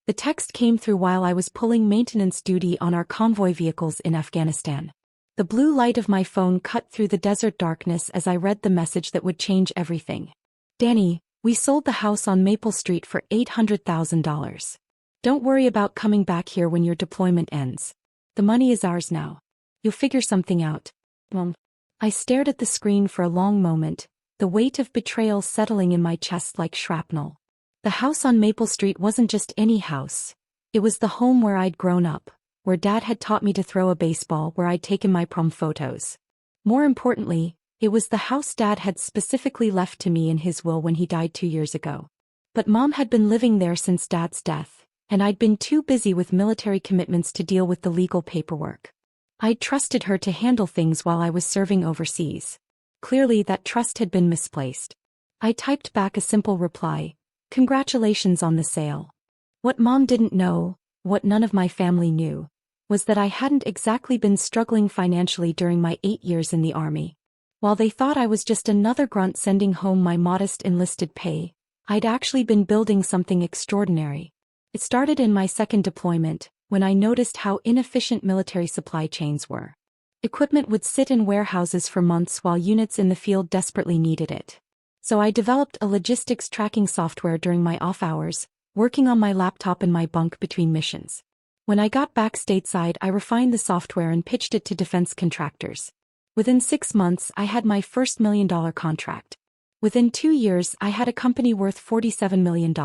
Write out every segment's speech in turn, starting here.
The text came through while I was pulling maintenance duty on our convoy vehicles in Afghanistan. The blue light of my phone cut through the desert darkness as I read the message that would change everything. Danny, we sold the house on Maple Street for $800,000. Don't worry about coming back here when your deployment ends. The money is ours now. You'll figure something out. I stared at the screen for a long moment, the weight of betrayal settling in my chest like shrapnel. The house on Maple Street wasn't just any house. It was the home where I'd grown up, where Dad had taught me to throw a baseball, where I'd taken my prom photos. More importantly, it was the house Dad had specifically left to me in his will when he died 2 years ago. But Mom had been living there since Dad's death, and I'd been too busy with military commitments to deal with the legal paperwork. I'd trusted her to handle things while I was serving overseas. Clearly that trust had been misplaced. I typed back a simple reply, "Congratulations on the sale." What Mom didn't know, what none of my family knew, was that I hadn't exactly been struggling financially during my 8 years in the Army. While they thought I was just another grunt sending home my modest enlisted pay, I'd actually been building something extraordinary. It started in my second deployment, when I noticed how inefficient military supply chains were. Equipment would sit in warehouses for months while units in the field desperately needed it. So I developed a logistics tracking software during my off hours, working on my laptop in my bunk between missions. When I got back stateside, I refined the software and pitched it to defense contractors. Within 6 months, I had my first $1 million contract. Within 2 years, I had a company worth $47 million.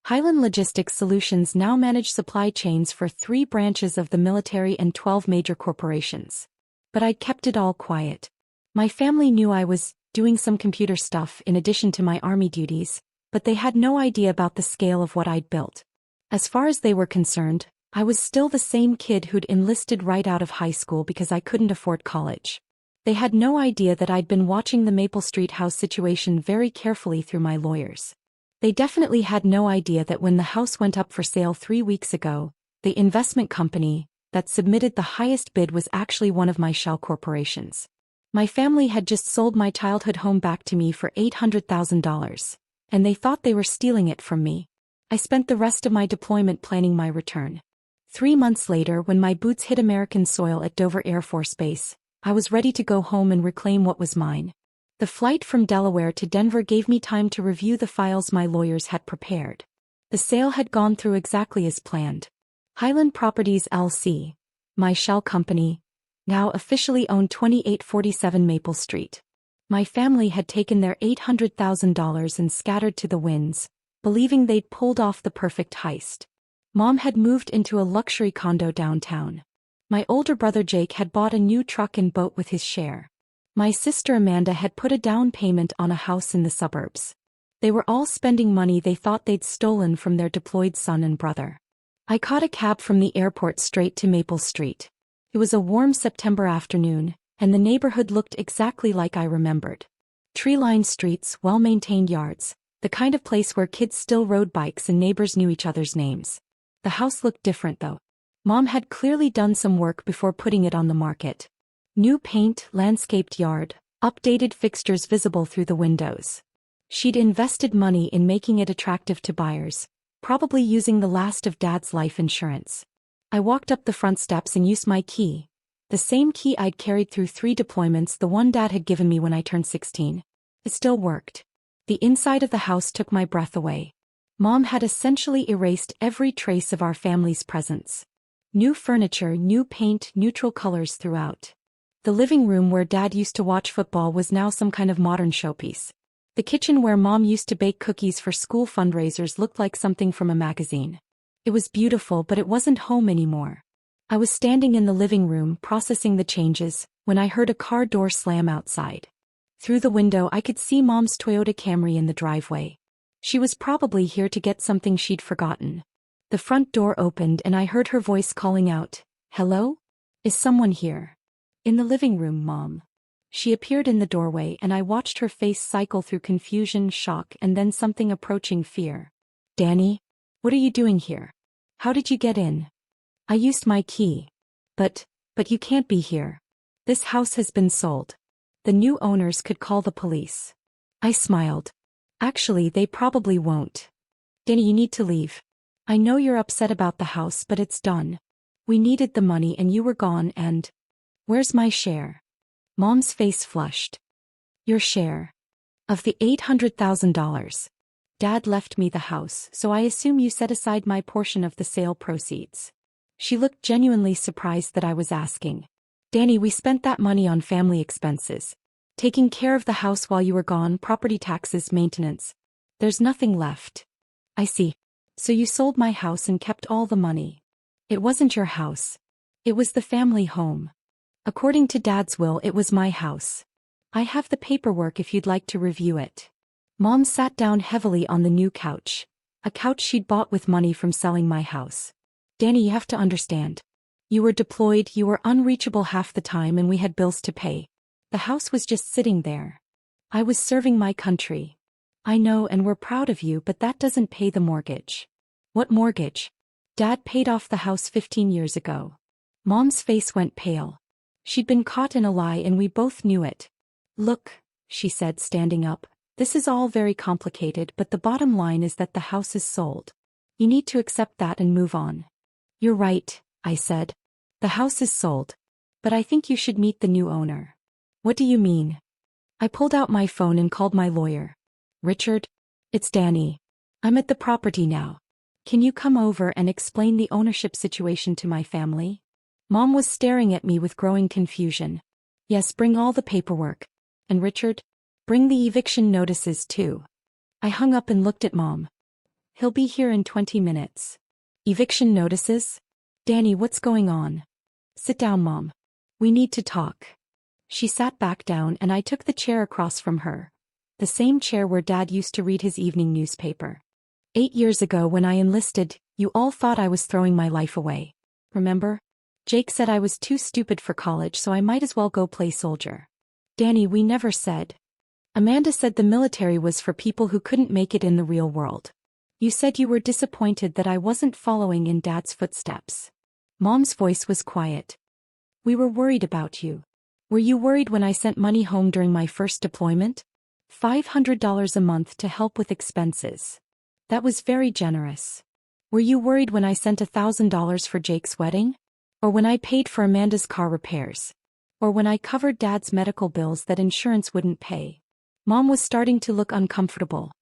Highland Logistics Solutions now manage supply chains for 3 branches of the military and 12 major corporations. But I'd kept it all quiet. My family knew I was doing some computer stuff in addition to my Army duties, but they had no idea about the scale of what I'd built. As far as they were concerned, I was still the same kid who'd enlisted right out of high school because I couldn't afford college. They had no idea that I'd been watching the Maple Street house situation very carefully through my lawyers. They definitely had no idea that when the house went up for sale 3 weeks ago, the investment company that submitted the highest bid was actually one of my shell corporations. My family had just sold my childhood home back to me for $800,000, and they thought they were stealing it from me. I spent the rest of my deployment planning my return. 3 months later, when my boots hit American soil at Dover Air Force Base, I was ready to go home and reclaim what was mine. The flight from Delaware to Denver gave me time to review the files my lawyers had prepared. The sale had gone through exactly as planned. Highland Properties LC, my shell company, now officially owned 2847 Maple Street. My family had taken their $800,000 and scattered to the winds, believing they'd pulled off the perfect heist. Mom had moved into a luxury condo downtown. My older brother Jake had bought a new truck and boat with his share. My sister Amanda had put a down payment on a house in the suburbs. They were all spending money they thought they'd stolen from their deployed son and brother. I caught a cab from the airport straight to Maple Street. It was a warm September afternoon, and the neighborhood looked exactly like I remembered. Tree-lined streets, well-maintained yards, the kind of place where kids still rode bikes and neighbors knew each other's names. The house looked different though. Mom had clearly done some work before putting it on the market. New paint, landscaped yard, updated fixtures visible through the windows. She'd invested money in making it attractive to buyers, probably using the last of Dad's life insurance. I walked up the front steps and used my key, the same key I'd carried through 3 deployments, the one Dad had given me when I turned 16. It still worked. The inside of the house took my breath away. Mom had essentially erased every trace of our family's presence. New furniture, new paint, neutral colors throughout. The living room where Dad used to watch football was now some kind of modern showpiece. The kitchen where Mom used to bake cookies for school fundraisers looked like something from a magazine. It was beautiful, but it wasn't home anymore. I was standing in the living room processing the changes when I heard a car door slam outside. Through the window I could see Mom's Toyota Camry in the driveway. She was probably here to get something she'd forgotten. The front door opened and I heard her voice calling out, "Hello? Is someone here?" "In the living room, Mom." She appeared in the doorway and I watched her face cycle through confusion, shock, and then something approaching fear. "Danny? What are you doing here? How did you get in?" "I used my key." But you can't be here. This house has been sold. The new owners could call the police." I smiled. "Actually, they probably won't. Danny, you need to leave. I know you're upset about the house, but it's done. We needed the money and you were gone and... Where's my share? Mom's face flushed. Your share. Of the $800,000. Dad left me the house, so I assume you set aside my portion of the sale proceeds. She looked genuinely surprised that I was asking. Danny, we spent that money on family expenses. Taking care of the house while you were gone, property taxes, maintenance. There's nothing left. I see. So you sold my house and kept all the money. It wasn't your house. It was the family home. According to Dad's will, it was my house. I have the paperwork if you'd like to review it. Mom sat down heavily on the new couch, a couch she'd bought with money from selling my house. Danny, you have to understand. You were deployed, you were unreachable half the time, and we had bills to pay. The house was just sitting there. I was serving my country. I know, and we're proud of you, but that doesn't pay the mortgage. What mortgage? Dad paid off the house 15 years ago. Mom's face went pale. She'd been caught in a lie and we both knew it. Look, she said, standing up, this is all very complicated, but the bottom line is that the house is sold. You need to accept that and move on. You're right, I said. The house is sold. But I think you should meet the new owner. What do you mean? I pulled out my phone and called my lawyer. Richard? It's Danny. I'm at the property now. Can you come over and explain the ownership situation to my family? Mom was staring at me with growing confusion. Yes, bring all the paperwork. And Richard? Bring the eviction notices too. I hung up and looked at Mom. He'll be here in 20 minutes. Eviction notices? Danny, what's going on? Sit down, Mom. We need to talk. She sat back down and I took the chair across from her. The same chair where Dad used to read his evening newspaper. 8 years ago when I enlisted, you all thought I was throwing my life away. Remember? Jake said I was too stupid for college, so I might as well go play soldier. Danny, we never said. Amanda said the military was for people who couldn't make it in the real world. You said you were disappointed that I wasn't following in Dad's footsteps. Mom's voice was quiet. We were worried about you. Were you worried when I sent money home during my first deployment? $500 a month to help with expenses. That was very generous. Were you worried when I sent $1,000 for Jake's wedding? Or when I paid for Amanda's car repairs? Or when I covered Dad's medical bills that insurance wouldn't pay? Mom was starting to look uncomfortable.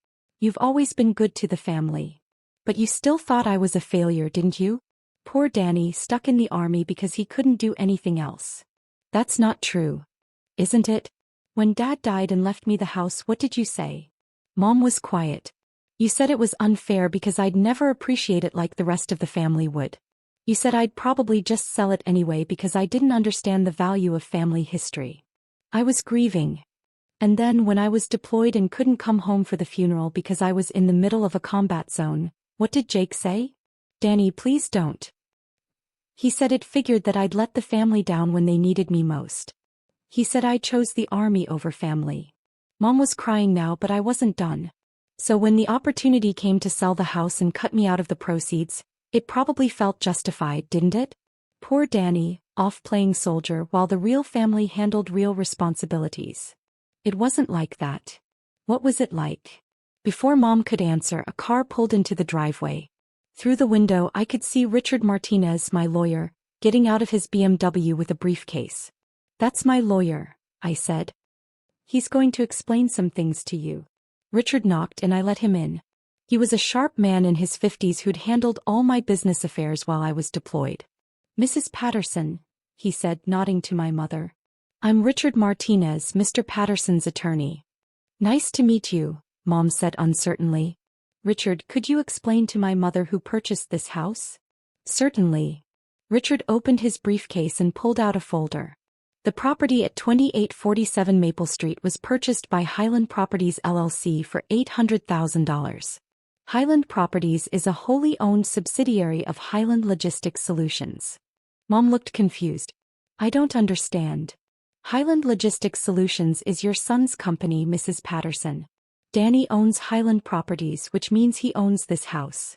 You've always been good to the family. But you still thought I was a failure, didn't you? Poor Danny, stuck in the army because he couldn't do anything else. That's not true. Isn't it? When Dad died and left me the house, what did you say? Mom was quiet. You said it was unfair because I'd never appreciate it like the rest of the family would. You said I'd probably just sell it anyway because I didn't understand the value of family history. I was grieving. And then when I was deployed and couldn't come home for the funeral because I was in the middle of a combat zone, what did Jake say? Danny, please don't. He said it figured that I'd let the family down when they needed me most. He said I chose the army over family. Mom was crying now, but I wasn't done. So when the opportunity came to sell the house and cut me out of the proceeds, it probably felt justified, didn't it? Poor Danny, off playing soldier while the real family handled real responsibilities. It wasn't like that. What was it like? Before Mom could answer, a car pulled into the driveway. Through the window I could see Richard Martinez, my lawyer, getting out of his BMW with a briefcase. That's my lawyer, I said. He's going to explain some things to you. Richard knocked and I let him in. He was a sharp man in his 50s who'd handled all my business affairs while I was deployed. Mrs. Patterson, he said, nodding to my mother. I'm Richard Martinez, Mr. Patterson's attorney. Nice to meet you, Mom said uncertainly. Richard, could you explain to my mother who purchased this house? Certainly. Richard opened his briefcase and pulled out a folder. The property at 2847 Maple Street was purchased by Highland Properties LLC for $800,000. Highland Properties is a wholly owned subsidiary of Highland Logistics Solutions. Mom looked confused. I don't understand. Highland Logistics Solutions is your son's company, Mrs. Patterson. Danny owns Highland Properties, which means he owns this house.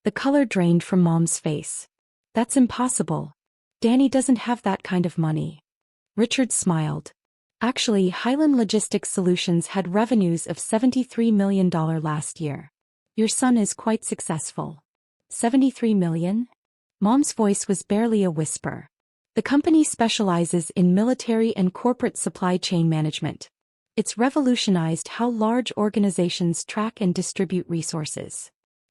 The color drained from Mom's face. That's impossible. Danny doesn't have that kind of money. Richard smiled. Actually, Highland Logistics Solutions had revenues of $73 million last year. Your son is quite successful. $73 million? Mom's voice was barely a whisper. The company specializes in military and corporate supply chain management. It's revolutionized how large organizations track and distribute resources.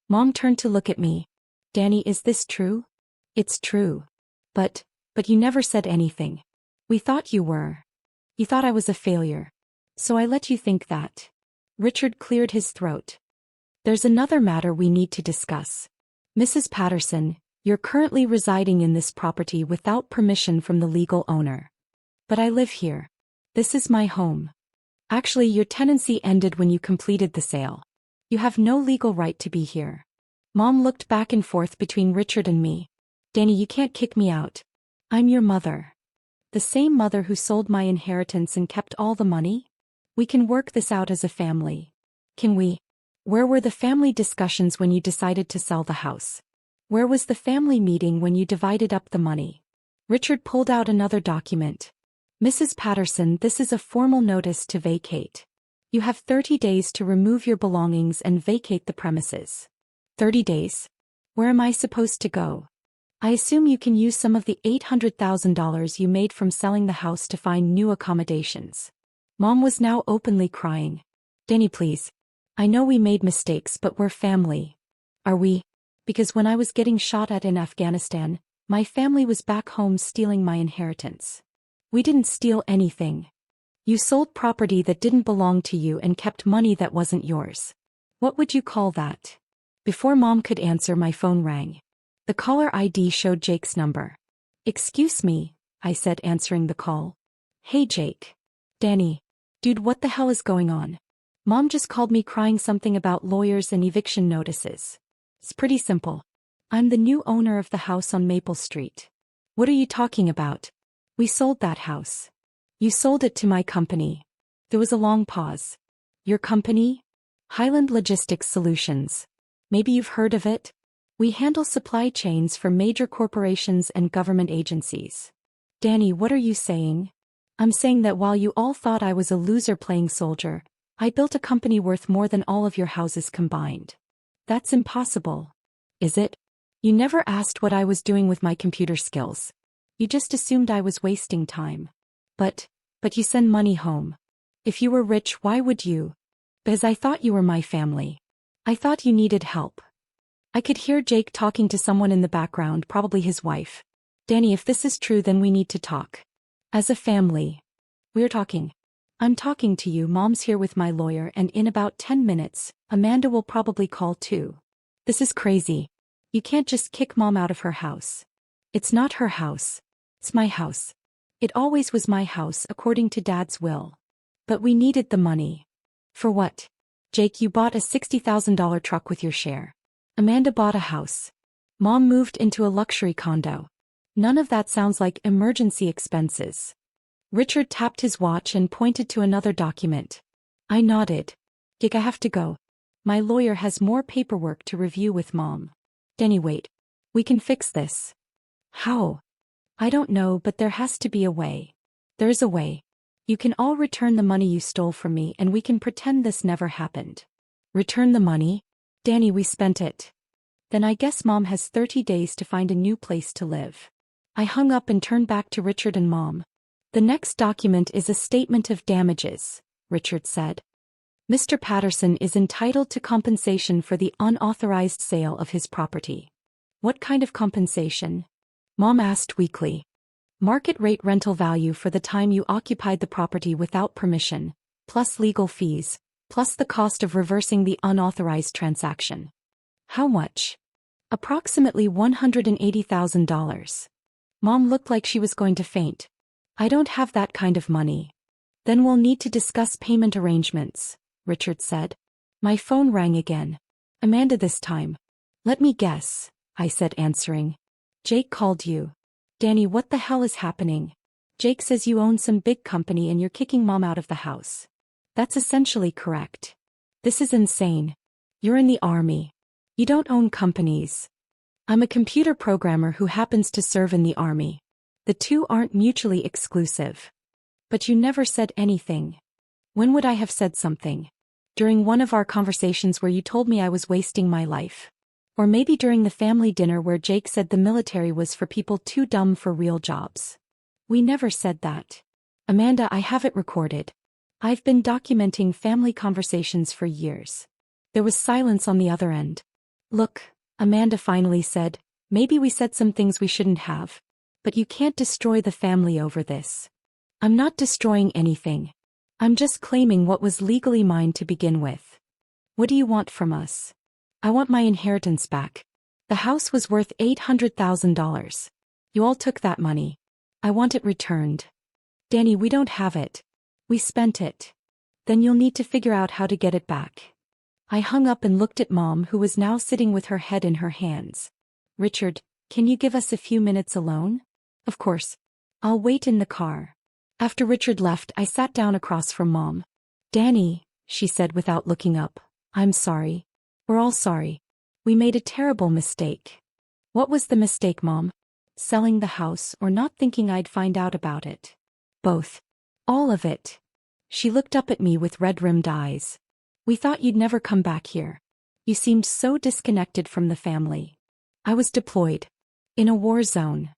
Mom turned to look at me. Danny, is this true? It's true. But you never said anything. We thought you were. You thought I was a failure. So I let you think that. Richard cleared his throat. There's another matter we need to discuss. Mrs. Patterson, you're currently residing in this property without permission from the legal owner. But I live here. This is my home. Actually, your tenancy ended when you completed the sale. You have no legal right to be here. Mom looked back and forth between Richard and me. Danny, you can't kick me out. I'm your mother. The same mother who sold my inheritance and kept all the money? We can work this out as a family. Can we? Where were the family discussions when you decided to sell the house? Where was the family meeting when you divided up the money? Richard pulled out another document. Mrs. Patterson, this is a formal notice to vacate. You have 30 days to remove your belongings and vacate the premises. 30 days? Where am I supposed to go? I assume you can use some of the $800,000 you made from selling the house to find new accommodations. Mom was now openly crying. Danny, please. I know we made mistakes, but we're family. Are we? Because when I was getting shot at in Afghanistan, my family was back home stealing my inheritance. We didn't steal anything. You sold property that didn't belong to you and kept money that wasn't yours. What would you call that? Before Mom could answer, my phone rang. The caller ID showed Jake's number. Excuse me, I said, answering the call. Hey Jake. Danny. Dude, what the hell is going on? Mom just called me crying something about lawyers and eviction notices. It's pretty simple. I'm the new owner of the house on Maple Street. What are you talking about? We sold that house. You sold it to my company. There was a long pause. Your company? Highland Logistics Solutions. Maybe you've heard of it? We handle supply chains for major corporations and government agencies. Danny, what are you saying? I'm saying that while you all thought I was a loser playing soldier, I built a company worth more than all of your houses combined. That's impossible. Is it? You never asked what I was doing with my computer skills. You just assumed I was wasting time. But you send money home. If you were rich, why would you? Because I thought you were my family. I thought you needed help. I could hear Jake talking to someone in the background, probably his wife. Danny, if this is true, then we need to talk. As a family. We're talking. I'm talking to you. Mom's here with my lawyer, and in about 10 minutes, Amanda will probably call too. This is crazy. You can't just kick Mom out of her house. It's not her house. It's my house. It always was my house according to Dad's will. But we needed the money. For what? Jake, you bought a $60,000 truck with your share. Amanda bought a house. Mom moved into a luxury condo. None of that sounds like emergency expenses. Richard tapped his watch and pointed to another document. I nodded. Jake, I have to go. My lawyer has more paperwork to review with Mom. Danny, wait. We can fix this. How? I don't know, but there has to be a way. There's a way. You can all return the money you stole from me and we can pretend this never happened. Return the money? Danny, we spent it. Then I guess Mom has 30 days to find a new place to live. I hung up and turned back to Richard and Mom. The next document is a statement of damages, Richard said. Mr. Patterson is entitled to compensation for the unauthorized sale of his property. What kind of compensation? Mom asked weakly. Market rate rental value for the time you occupied the property without permission, plus legal fees, plus the cost of reversing the unauthorized transaction. How much? Approximately $180,000. Mom looked like she was going to faint. I don't have that kind of money. Then we'll need to discuss payment arrangements, Richard said. My phone rang again. Amanda this time. Let me guess, I said, answering. Jake called you. Danny, what the hell is happening? Jake says you own some big company and you're kicking Mom out of the house. That's essentially correct. This is insane. You're in the army. You don't own companies. I'm a computer programmer who happens to serve in the army. The two aren't mutually exclusive. But you never said anything. When would I have said something? During one of our conversations where you told me I was wasting my life. Or maybe during the family dinner where Jake said the military was for people too dumb for real jobs. We never said that. Amanda, I have it recorded. I've been documenting family conversations for years. There was silence on the other end. Look, Amanda finally said, maybe we said some things we shouldn't have. But you can't destroy the family over this. I'm not destroying anything. I'm just claiming what was legally mine to begin with. What do you want from us? I want my inheritance back. The house was worth $800,000. You all took that money. I want it returned. Danny, we don't have it. We spent it. Then you'll need to figure out how to get it back. I hung up and looked at Mom, who was now sitting with her head in her hands. Richard, can you give us a few minutes alone? Of course. I'll wait in the car. After Richard left, I sat down across from Mom. Danny, she said without looking up, I'm sorry. We're all sorry. We made a terrible mistake. What was the mistake, Mom? Selling the house or not thinking I'd find out about it? Both. All of it. She looked up at me with red-rimmed eyes. We thought you'd never come back here. You seemed so disconnected from the family. I was deployed. In a war zone.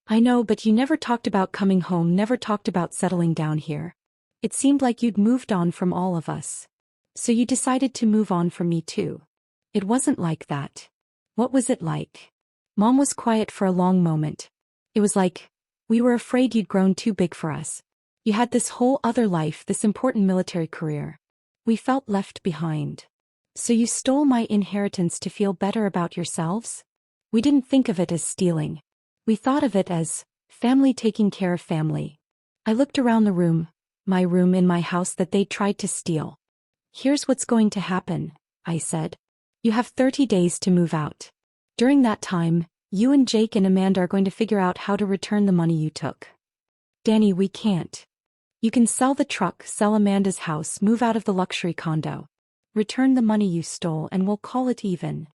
I know, but you never talked about coming home, never talked about settling down here. It seemed like you'd moved on from all of us. So you decided to move on from me too. It wasn't like that. What was it like? Mom was quiet for a long moment. It was like, we were afraid you'd grown too big for us. You had this whole other life, this important military career. We felt left behind. So you stole my inheritance to feel better about yourselves? We didn't think of it as stealing. We thought of it as family taking care of family. I looked around the room, my room in my house that they'd tried to steal. Here's what's going to happen, I said. You have 30 days to move out. During that time, you and Jake and Amanda are going to figure out how to return the money you took. Danny, we can't. You can sell the truck, sell Amanda's house, move out of the luxury condo. Return the money you stole and we'll call it even.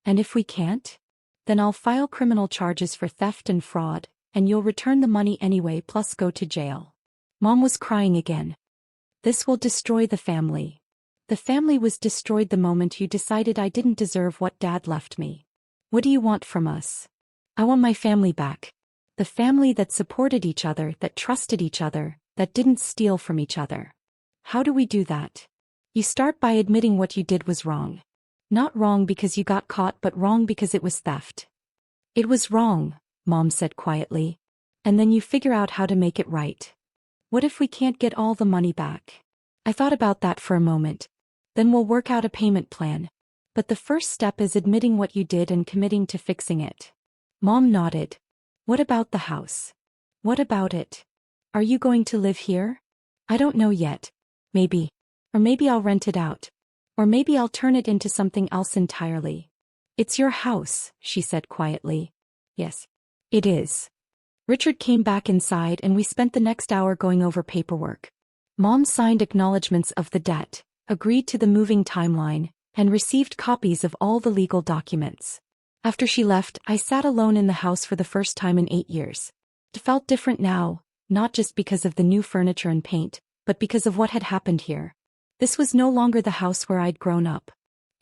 And if we can't? Then I'll file criminal charges for theft and fraud, and you'll return the money anyway plus go to jail. Mom was crying again. This will destroy the family. The family was destroyed the moment you decided I didn't deserve what Dad left me. What do you want from us? I want my family back. The family that supported each other, that trusted each other, that didn't steal from each other. How do we do that? You start by admitting what you did was wrong. Not wrong because you got caught, but wrong because it was theft. It was wrong, Mom said quietly. And then you figure out how to make it right. What if we can't get all the money back? I thought about that for a moment. Then we'll work out a payment plan. But the first step is admitting what you did and committing to fixing it. Mom nodded. What about the house? What about it? Are you going to live here? I don't know yet. Maybe. Or maybe I'll rent it out. Or maybe I'll turn it into something else entirely. It's your house, she said quietly. Yes. It is. Richard came back inside and we spent the next hour going over paperwork. Mom signed acknowledgments of the debt, agreed to the moving timeline, and received copies of all the legal documents. After she left, I sat alone in the house for the first time in 8 years. It felt different now, not just because of the new furniture and paint, but because of what had happened here. This was no longer the house where I'd grown up.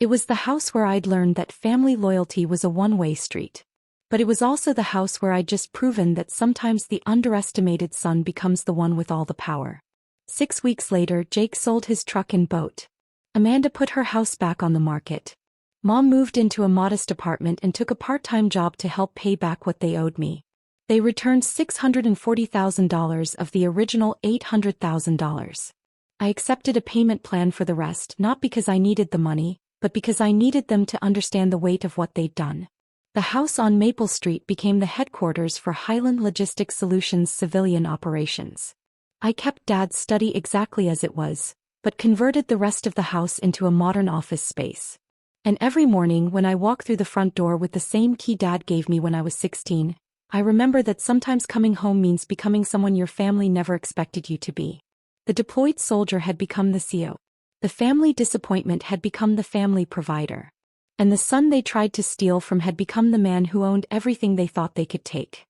It was the house where I'd learned that family loyalty was a one-way street. But it was also the house where I'd just proven that sometimes the underestimated son becomes the one with all the power. 6 weeks later, Jake sold his truck and boat. Amanda put her house back on the market. Mom moved into a modest apartment and took a part-time job to help pay back what they owed me. They returned $640,000 of the original $800,000. I accepted a payment plan for the rest, not because I needed the money, but because I needed them to understand the weight of what they'd done. The house on Maple Street became the headquarters for Highland Logistics Solutions civilian operations. I kept Dad's study exactly as it was, but converted the rest of the house into a modern office space. And every morning when I walk through the front door with the same key Dad gave me when I was 16, I remember that sometimes coming home means becoming someone your family never expected you to be. The deployed soldier had become the CEO. The family disappointment had become the family provider. And the son they tried to steal from had become the man who owned everything they thought they could take.